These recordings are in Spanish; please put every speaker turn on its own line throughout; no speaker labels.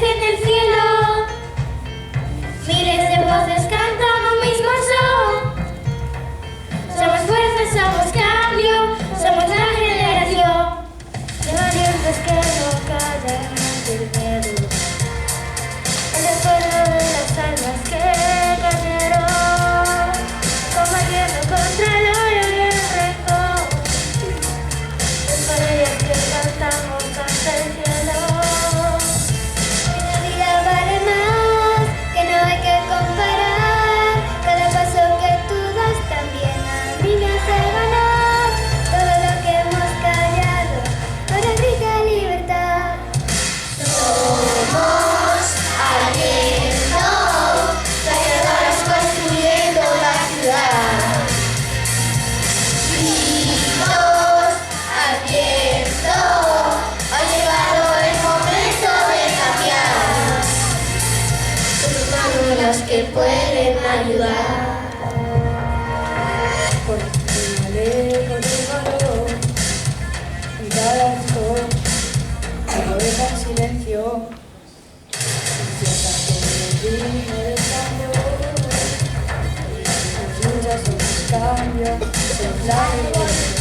en el cielo. Miles de voces cantan un mismo son. Somos fuerza, somos cambio, somos la generación de valientes que no callan ante el miedo. El recuerdo de las almas que cayeron, combatiendo contra el odio y el rencor. Las paredes que cantamos ante el cielo. Mi vida vale más, que no hay que comparar. Cada paso que tú das también a mí me hace ganar. Todo lo que hemos callado, ahora grita libertad.
Somos aliento, trayectorias construyendo la ciudad. Gritos al viento, ha llegado el momento de cambiar. Somos manos las que pueden ayudar.
Por el alejo del valor y cada actor no deja en silencio. Empieza con el ritmo del tambor. Las luchas son los cambios, son la revolución.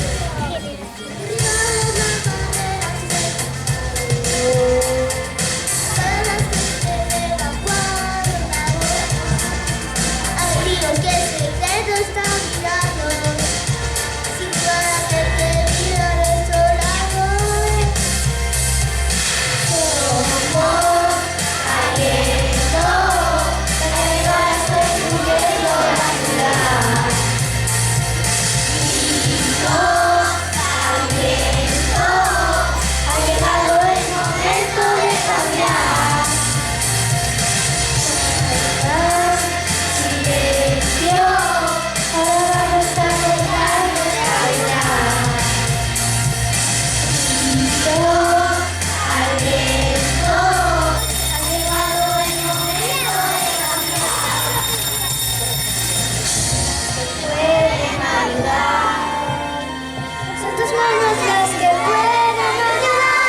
Son tus manos las que pueden ayudar.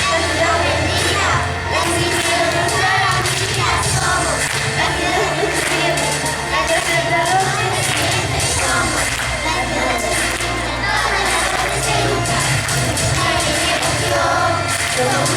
La ciudad bendita, la institución de la familia somos. La ciudad construyente, la que se trabaja en el siguiente somos. La ciudad se siente todas las veces que lucha. La generación, somos